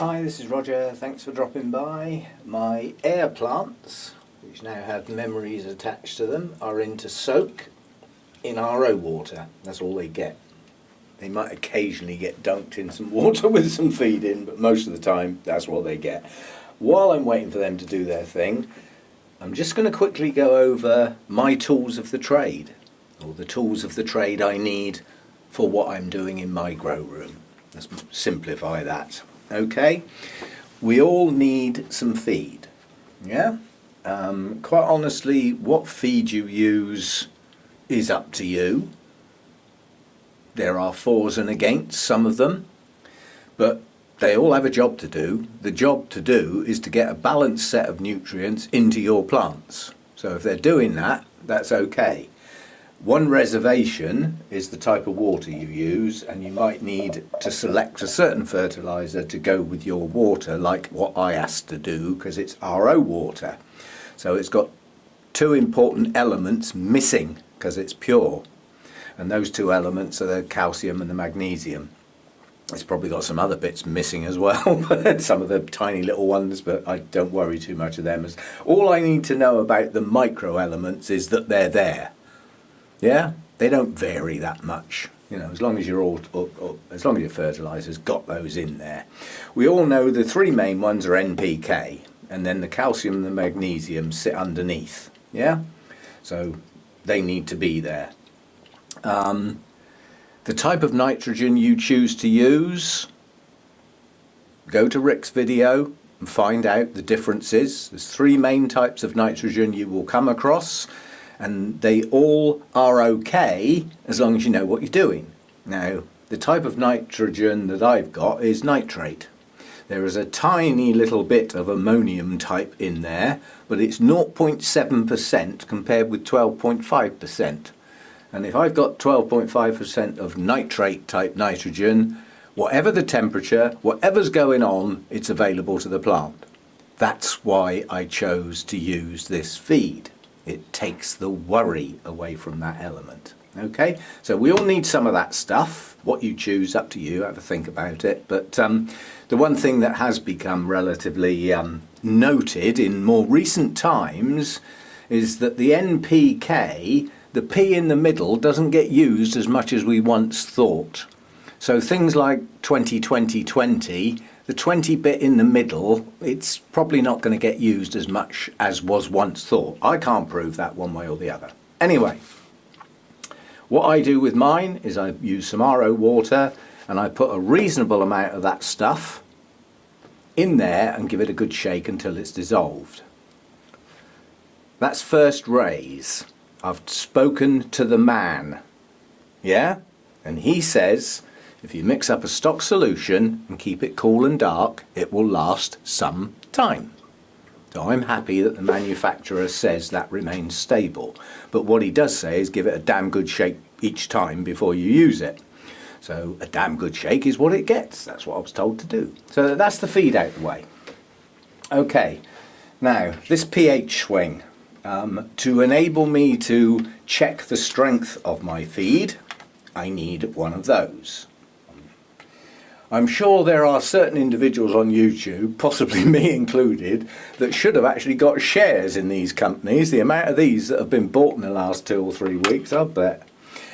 Hi, this is Roger. Thanks for dropping by. My air plants, which now have memories attached to them, are into soak in RO water. That's all they get. They might occasionally get dunked in some water with some feed in, but most of the time that's what they get. While I'm waiting for them to do their thing, I'm just going to quickly go over my tools of the trade, or the tools of the trade I need for what I'm doing in my grow room. Let's simplify that. Okay, we all need some feed, yeah? Quite honestly, what feed you use is up to you. There are fors and against some of them, but they all have a job to do. The job to do is to get a balanced set of nutrients into your plants. So if they're doing that, that's okay. One reservation is the type of water you use, and you might need to select a certain fertiliser to go with your water, like what I asked to do, because it's RO water. So it's got two important elements missing because it's pure, and those two elements are the calcium and the magnesium. It's probably got some other bits missing as well, some of the tiny little ones, but I don't worry too much of them. All I need to know about the micro elements is that they're there. Yeah, they don't vary that much, you know, as long as as long as your fertilizer's got those in there. We all know the three main ones are NPK, and then the calcium and the magnesium sit underneath. Yeah, so they need to be there. The type of nitrogen you choose to use, go to Rick's video and find out the differences. There's three main types of nitrogen you will come across, and they all are okay as long as you know what you're doing. Now, the type of nitrogen that I've got is nitrate. There is a tiny little bit of ammonium type in there, but it's 0.7% compared with 12.5%. And if I've got 12.5% of nitrate type nitrogen, whatever the temperature, whatever's going on, it's available to the plant. That's why I chose to use this feed. It takes the worry away from that element. Okay, so we all need some of that stuff. What you choose, up to you, have a think about it. But the one thing that has become relatively noted in more recent times is that the NPK, the P in the middle, doesn't get used as much as we once thought. So things like 20-20-20, the 20 bit in the middle, it's probably not going to get used as much as was once thought. I can't prove that one way or the other. Anyway, what I do with mine is I use some RO water, and I put a reasonable amount of that stuff in there and give it a good shake until it's dissolved. That's first raise. I've spoken to the man, yeah? And he says, if you mix up a stock solution and keep it cool and dark, it will last some time. So I'm happy that the manufacturer says that remains stable. But what he does say is give it a damn good shake each time before you use it. So a damn good shake is what it gets. That's what I was told to do. So that's the feed out the way. Okay, now this pH swing. To enable me to check the strength of my feed, I need one of those. I'm sure there are certain individuals on YouTube, possibly me included, that should have actually got shares in these companies. The amount of these that have been bought in the last 2 or 3 weeks, I'll bet.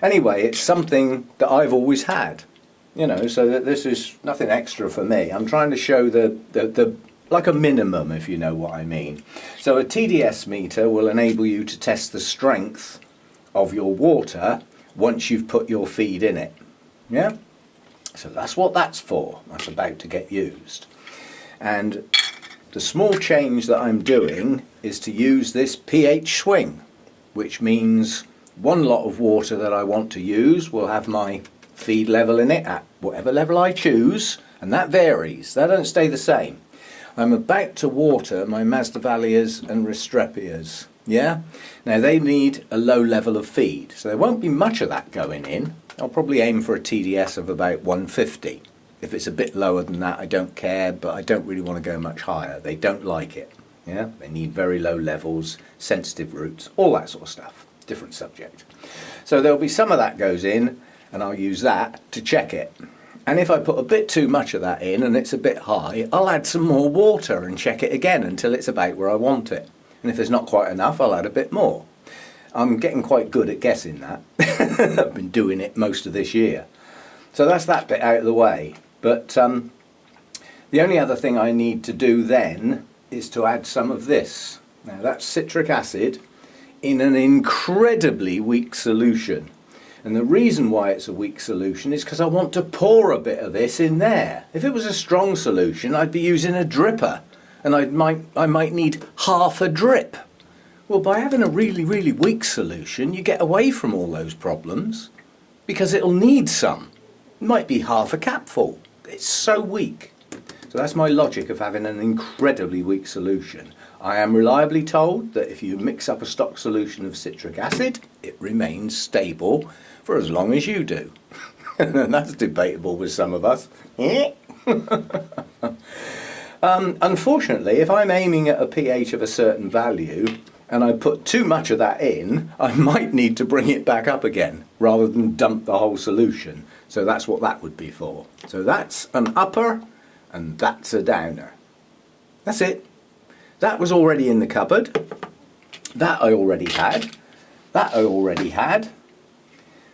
Anyway, it's something that I've always had, you know, so that this is nothing extra for me. I'm trying to show the like a minimum, if you know what I mean. So a TDS meter will enable you to test the strength of your water once you've put your feed in it. Yeah? So that's what that's for. That's about to get used. And the small change that I'm doing is to use this pH swing, which means one lot of water that I want to use will have my feed level in it at whatever level I choose, and that varies. They don't stay the same. I'm about to water my Masdevallias and Restrepias, yeah? Now they need a low level of feed, so there won't be much of that going in. I'll probably aim for a TDS of about 150. If it's a bit lower than that, I don't care, but I don't really want to go much higher. They don't like it, yeah? They need very low levels, sensitive roots, all that sort of stuff. Different subject. So there'll be some of that goes in, and I'll use that to check it. And if I put a bit too much of that in and it's a bit high, I'll add some more water and check it again until it's about where I want it. And if there's not quite enough, I'll add a bit more. I'm getting quite good at guessing that. I've been doing it most of this year. So that's that bit out of the way. But the only other thing I need to do then is to add some of this. Now that's citric acid in an incredibly weak solution. And the reason why it's a weak solution is because I want to pour a bit of this in there. If it was a strong solution, I'd be using a dripper, and I might need half a drip. Well, by having a really, really weak solution, you get away from all those problems, because it'll need some. It might be half a capful. It's so weak. So that's my logic of having an incredibly weak solution. I am reliably told that if you mix up a stock solution of citric acid, it remains stable for as long as you do. And that's debatable with some of us. Unfortunately, if I'm aiming at a pH of a certain value and I put too much of that in, I might need to bring it back up again rather than dump the whole solution. So that's what that would be for. So that's an upper and that's a downer. That's it. That was already in the cupboard. That I already had. That I already had.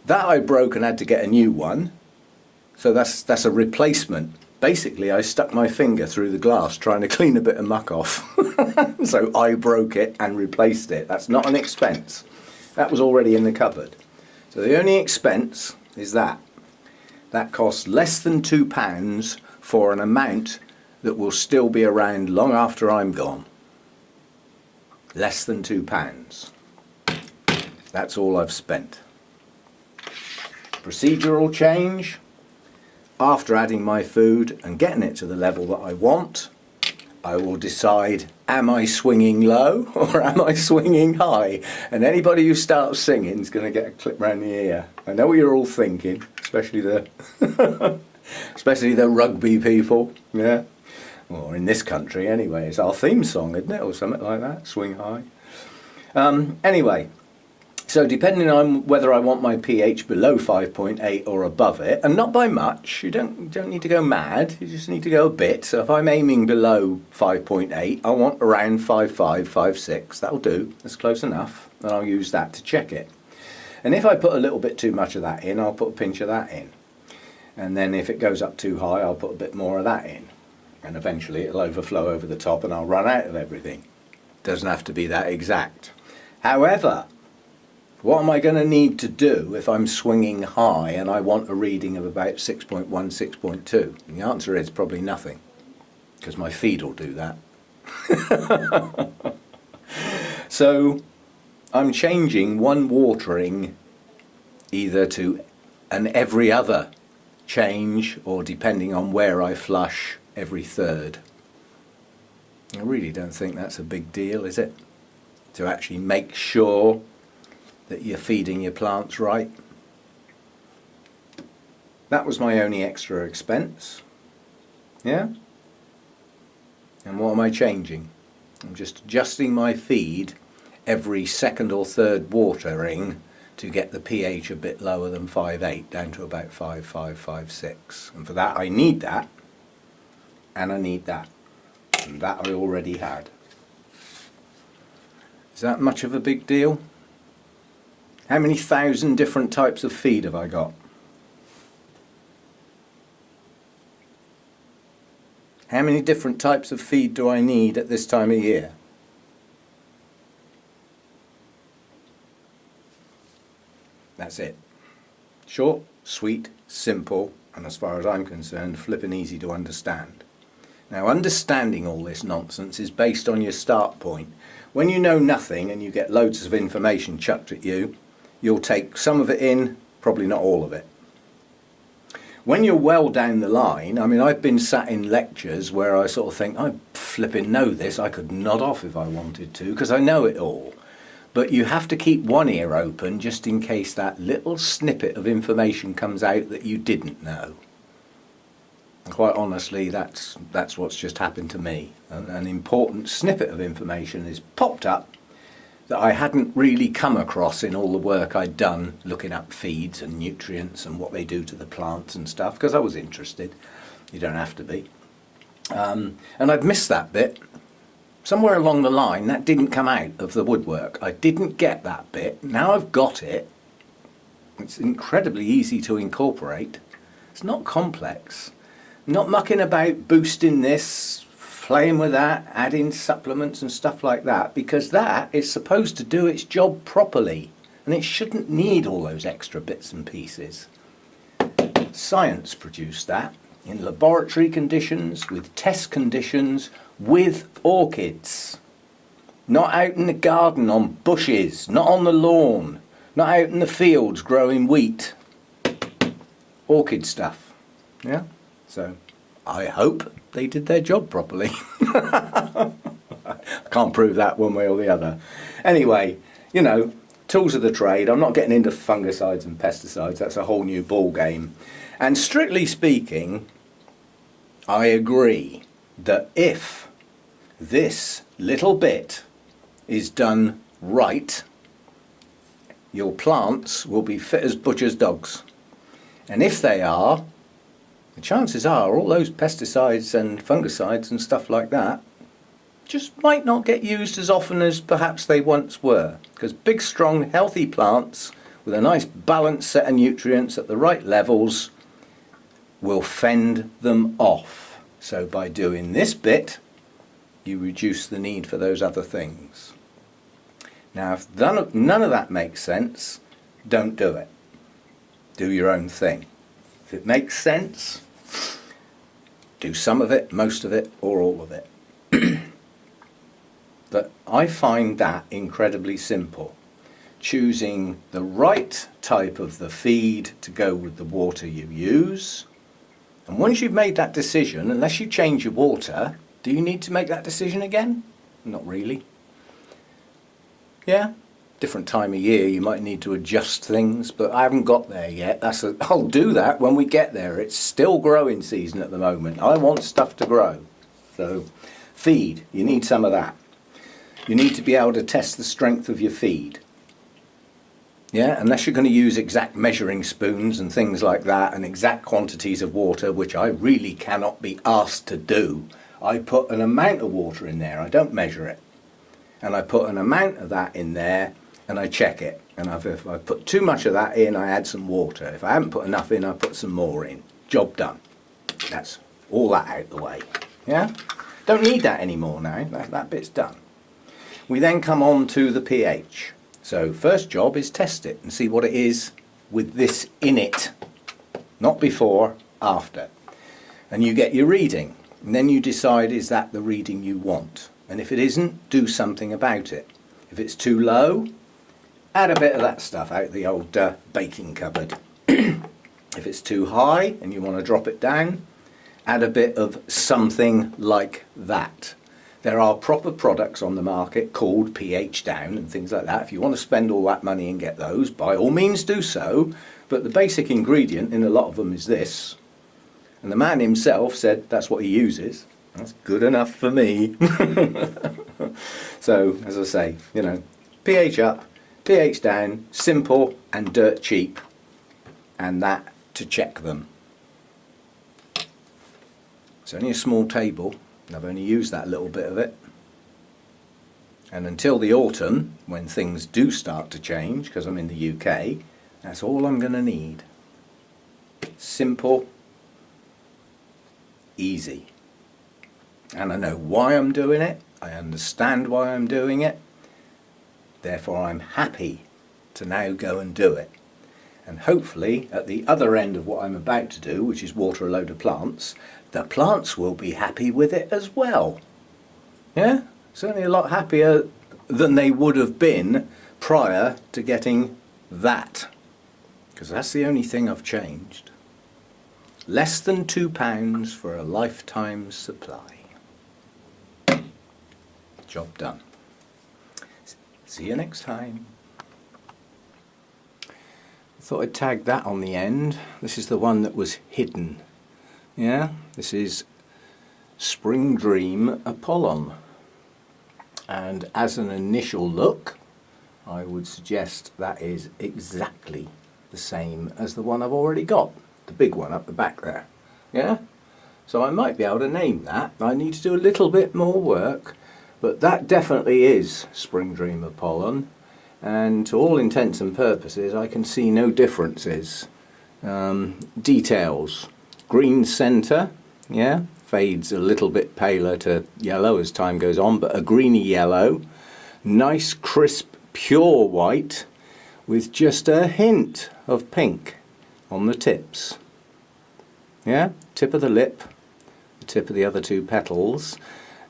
That I broke and had to get a new one. So that's a replacement. Basically, I stuck my finger through the glass trying to clean a bit of muck off. So I broke it and replaced it. That's not an expense. That was already in the cupboard. So the only expense is that. That costs less than £2 for an amount that will still be around long after I'm gone. Less than £2. That's all I've spent. Procedural change. After adding my food and getting it to the level that I want, I will decide, am I swinging low or am I swinging high? And anybody who starts singing is going to get a clip round the ear. I know what you're all thinking, especially the especially the rugby people, yeah. Or in this country anyway, it's our theme song, isn't it, or something like that, swing high. Anyway, so depending on whether I want my pH below 5.8 or above it, and not by much, you don't need to go mad, you just need to go a bit. So if I'm aiming below 5.8, I want around 5.5, 5.6, that'll do, that's close enough, and I'll use that to check it. And if I put a little bit too much of that in, I'll put a pinch of that in. And then if it goes up too high, I'll put a bit more of that in. And eventually it'll overflow over the top and I'll run out of everything. Doesn't have to be that exact. However, what am I going to need to do if I'm swinging high and I want a reading of about 6.1, 6.2? And the answer is probably nothing, because my feed will do that. So I'm changing one watering either to an every other change, or depending on where I flush, every third. I really don't think that's a big deal, is it? To actually make sure that you're feeding your plants right. That was my only extra expense. Yeah? And what am I changing? I'm just adjusting my feed every second or third watering to get the pH a bit lower than 5.8, down to about 5.5, 5.6. And for that I need that, and I need that. And that I already had. Is that much of a big deal? How many thousand different types of feed have I got? How many different types of feed do I need at this time of year? That's it. Short, sweet, simple, and as far as I'm concerned, flippin' easy to understand. Now, understanding all this nonsense is based on your start point. When you know nothing and you get loads of information chucked at you, you'll take some of it in, probably not all of it. When you're well down the line, I mean, I've been sat in lectures where I sort of think, I flipping know this, I could nod off if I wanted to, because I know it all. But you have to keep one ear open just in case that little snippet of information comes out that you didn't know. And quite honestly, that's what's just happened to me. An important snippet of information is popped up that I hadn't really come across in all the work I'd done looking up feeds and nutrients and what they do to the plants and stuff, because I was interested. You don't have to be. And I'd missed that bit. Somewhere along the line that didn't come out of the woodwork. I didn't get that bit. Now I've got it. It's incredibly easy to incorporate. It's not complex. I'm not mucking about boosting this, playing with that, adding supplements and stuff like that, because that is supposed to do its job properly and it shouldn't need all those extra bits and pieces. Science produced that in laboratory conditions, with test conditions, with orchids. Not out in the garden on bushes, not on the lawn, not out in the fields growing wheat. Orchid stuff. Yeah? So I hope they did their job properly. I can't prove that one way or the other. Anyway, you know, tools of the trade. I'm not getting into fungicides and pesticides. That's a whole new ball game. And strictly speaking, I agree that if this little bit is done right, your plants will be fit as butcher's dogs. And if they are, the chances are all those pesticides and fungicides and stuff like that just might not get used as often as perhaps they once were. Because big, strong, healthy plants with a nice balanced set of nutrients at the right levels will fend them off. So by doing this bit, you reduce the need for those other things. Now, if none of that makes sense, don't do it. Do your own thing. If it makes sense, do some of it, most of it, or all of it. But I find that incredibly simple. Choosing the right type of the feed to go with the water you use. And once you've made that decision, unless you change your water, do you need to make that decision again? Not really. Yeah, different time of year you might need to adjust things, but I haven't got there yet. I'll do that when we get there. It's still growing season at the moment. I want stuff to grow. So feed, you need some of that. You need to be able to test the strength of your feed. Yeah, unless you're going to use exact measuring spoons and things like that and exact quantities of water, which I really cannot be asked to do. I put an amount of water in there, I don't measure it. And I put an amount of that in there and I check it. And if I put too much of that in, I add some water. If I haven't put enough in, I put some more in. Job done. That's all that out the way. Yeah? Don't need that anymore now. That bit's done. We then come on to the pH. So first job is test it and see what it is with this in it. Not before, after. And you get your reading. And then you decide, is that the reading you want? And if it isn't, do something about it. If it's too low, add a bit of that stuff out the old baking cupboard. If it's too high and you want to drop it down, add a bit of something like that. There are proper products on the market called pH down and things like that. If you want to spend all that money and get those, by all means do so. But the basic ingredient in a lot of them is this. And the man himself said that's what he uses. That's good enough for me. So, as I say, you know, pH up, pH down, simple and dirt cheap. And that to check them. It's only a small table. I've only used that little bit of it. And until the autumn, when things do start to change, because I'm in the UK, that's all I'm going to need. Simple, easy. And I know why I'm doing it. I understand why I'm doing it. Therefore I'm happy to now go and do it. And hopefully at the other end of what I'm about to do, which is water a load of plants, the plants will be happy with it as well. Yeah? Certainly a lot happier than they would have been prior to getting that. Because that's the only thing I've changed. Less than £2 for a lifetime supply. Job done. See you next time. I thought I'd tag that on the end. This is the one that was hidden. Yeah, this is Spring Dream Apollon. And as an initial look, I would suggest that is exactly the same as the one I've already got, the big one up the back there. Yeah? So I might be able to name that. I need to do a little bit more work, but that definitely is Spring Dreamer pollen, and to all intents and purposes I can see no differences. Details: green centre, yeah, fades a little bit paler to yellow as time goes on, but a greeny yellow. Nice crisp pure white with just a hint of pink on the tips. Yeah, tip of the lip, the tip of the other two petals,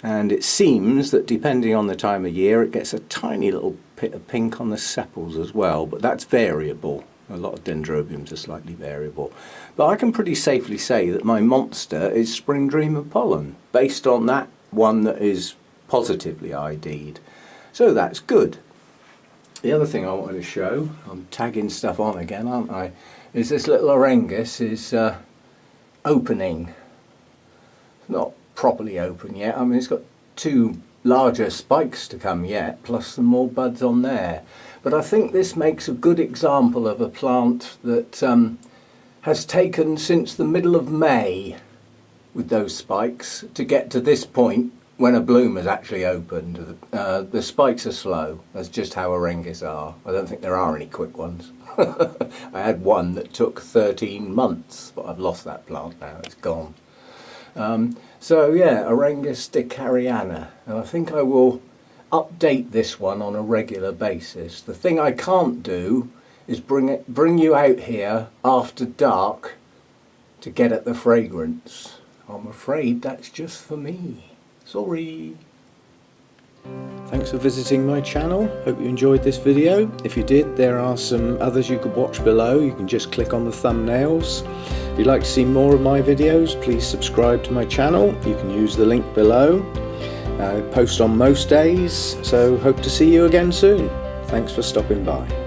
and it seems that depending on the time of year it gets a tiny little bit of pink on the sepals as well, but that's variable. A lot of dendrobiums are slightly variable. But I can pretty safely say that my monster is Spring Dreamer pollen, based on that one that is positively ID'd. So that's good. The other thing I wanted to show, I'm tagging stuff on again, aren't I, is this little Orangus is opening. Not properly open yet. I mean, it's got two larger spikes to come yet, plus some more buds on there. But I think this makes a good example of a plant that has taken since the middle of May with those spikes to get to this point when a bloom has actually opened. The spikes are slow. That's just how Orangus are. I don't think there are any quick ones. I had one that took 13 months, but I've lost that plant now. It's gone. So yeah, Orangus decariana, and I think I will update this one on a regular basis. The thing I can't do is bring you out here after dark to get at the fragrance. I'm afraid that's just for me. Sorry. Thanks for visiting my channel. Hope you enjoyed this video. If you did, there are some others you could watch below. You can just click on the thumbnails. If you'd like to see more of my videos, please subscribe to my channel. You can use the link below. I post on most days, so hope to see you again soon. Thanks for stopping by.